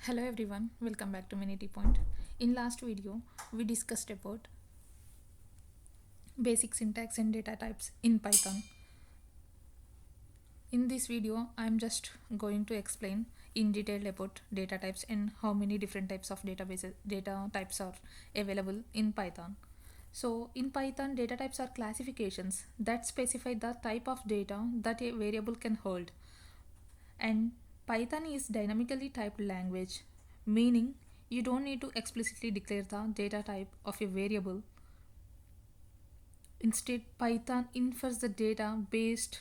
Hello everyone, welcome back to Minity Point. In last video, we discussed about basic syntax and data types in Python. In this video, I am just going to explain in detail about data types and how many different types of data types are available in Python. So in Python, data types are classifications that specify the type of data that a variable can hold. And Python is dynamically typed language, meaning you don't need to explicitly declare the data type of a variable. Instead, Python infers the data based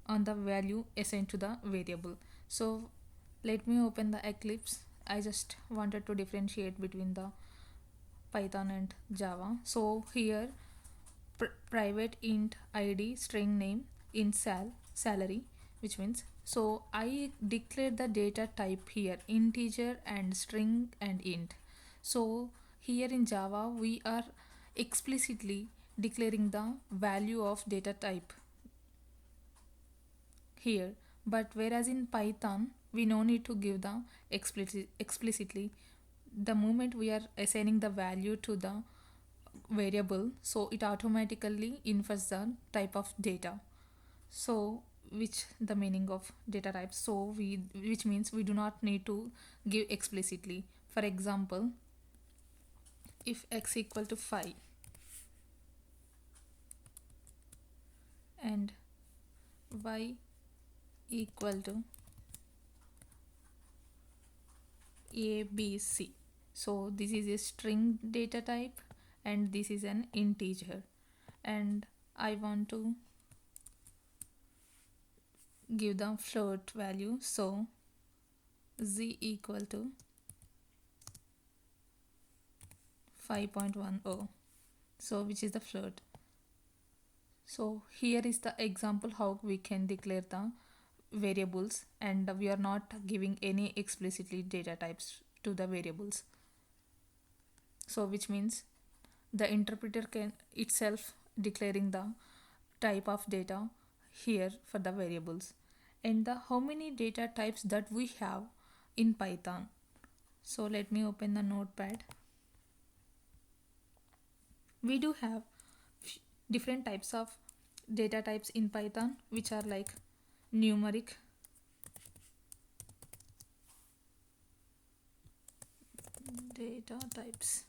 on the value assigned to the variable. So let me open the Eclipse. I just wanted to differentiate between the Python and Java. So here private int id string name int salary, which means so I declare the data type here integer and string and int. So here in Java we are explicitly declaring the value of data type here, but whereas in Python we no need to give the explicitly. The moment we are assigning the value to the variable, so it automatically infers the type of data. So which the meaning of data types, so we which means we do not need to give explicitly. For example, if x equal to 5 and y equal to ABC, so this is a string data type and this is an integer, and I want to give the float value, so z equal to 5.10, so which is the float. So here is the example how we can declare the variables and we are not giving any explicitly data types to the variables. So which means the interpreter can itself declaring the type of data here for the variables. And the how many data types that we have in Python. So let me open the notepad. We do have different types of data types in Python, which are like numeric, data types,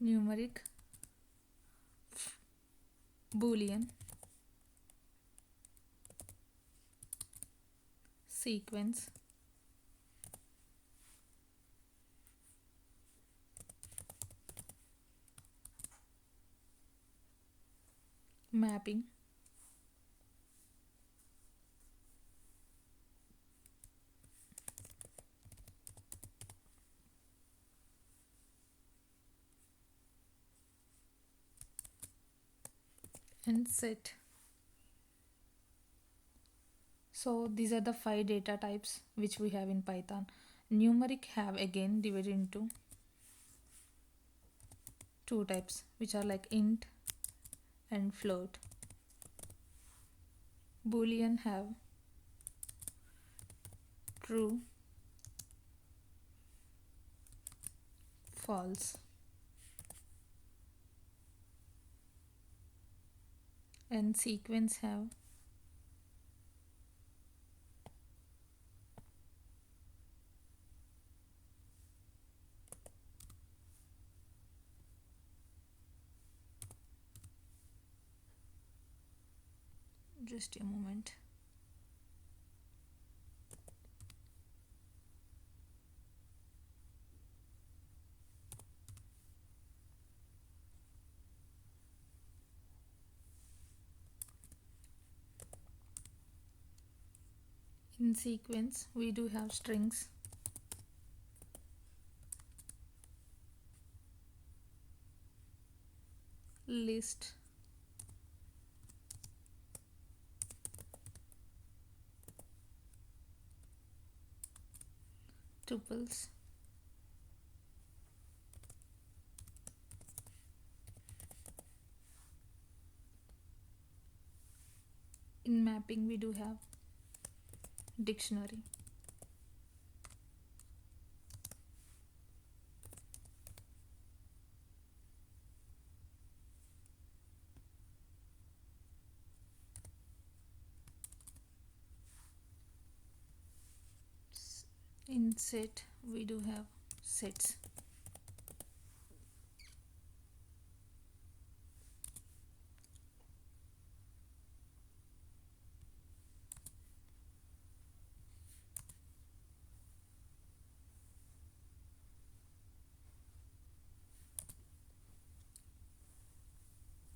numeric, boolean, sequence, mapping, and set. So these are the 5 data types which we have in Python. Numeric have again divided into 2 types, which are like int and float. Boolean have true, false, and sequence have just a moment. In sequence we do have strings, list, tuples, in mapping we do have dictionary. In set we do have sets.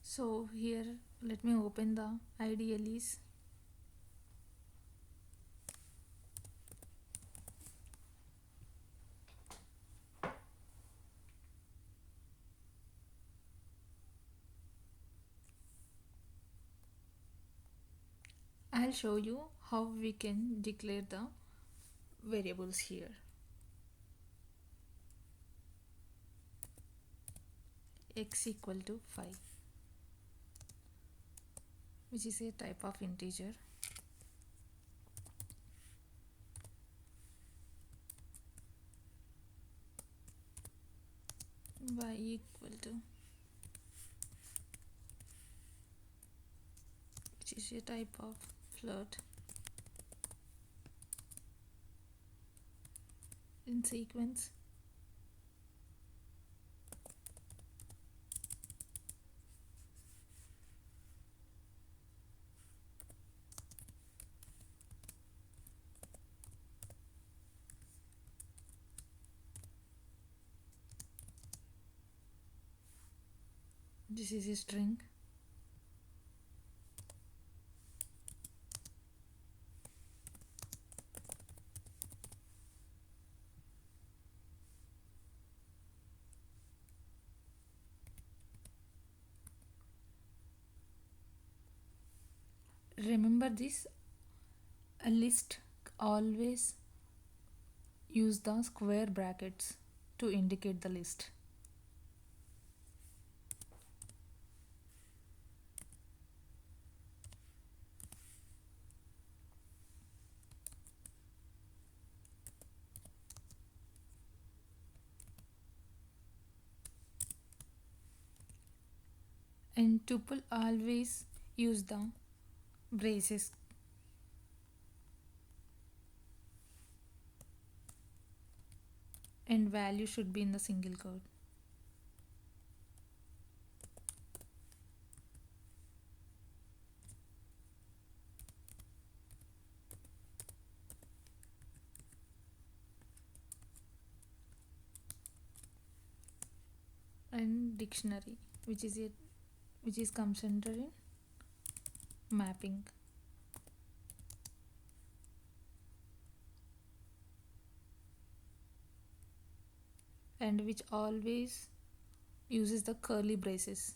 So here let me open the IDLEs. I'll show you how we can declare the variables here. X equal to 5, which is a type of integer. Y equal to, which is a type of float. In sequence, this is a string. Remember this, a list always use the square brackets to indicate the list. And tuple always use the braces. And value should be in the single quote. And dictionary, which is comes under in mapping. And which always uses the curly braces.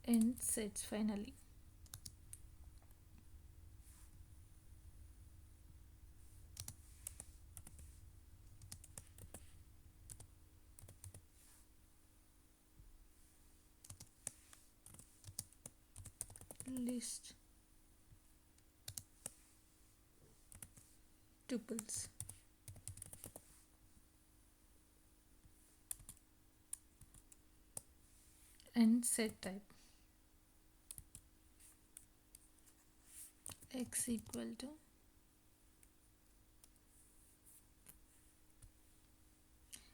And sets finally. List tuples. And set type x equal to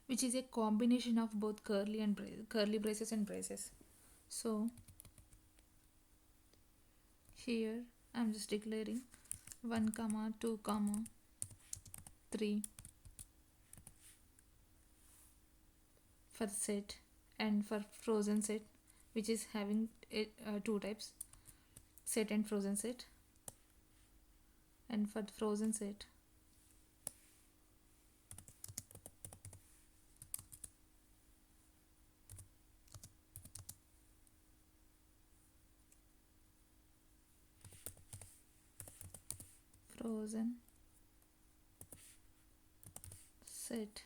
which is a combination of both curly braces and braces. So here I'm just declaring 1 comma 2 comma 3 for set, and for frozen set, which is having two types, set and frozen set. And for the frozen set, frozen set,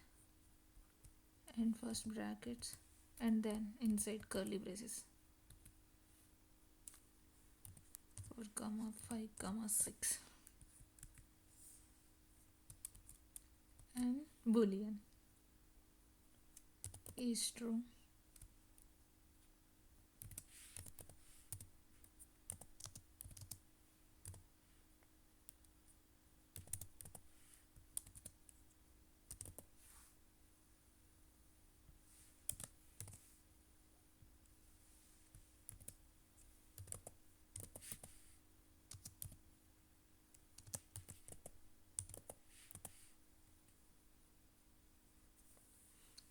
and first brackets, and then inside curly braces, 4 comma 5 comma 6, and boolean is true.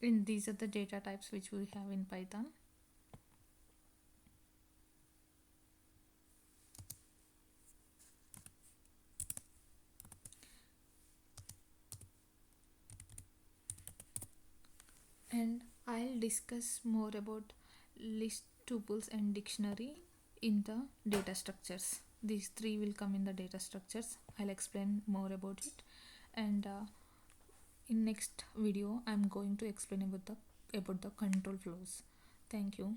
And these are the data types which we have in Python. And I'll discuss more about list, tuples, and dictionary in the data structures. These three will come in the data structures. I'll explain more about it. And in next video I'm going to explain about the control flows. Thank you.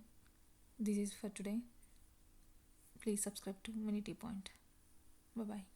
This is for today. Please subscribe to Minity Point. Bye bye.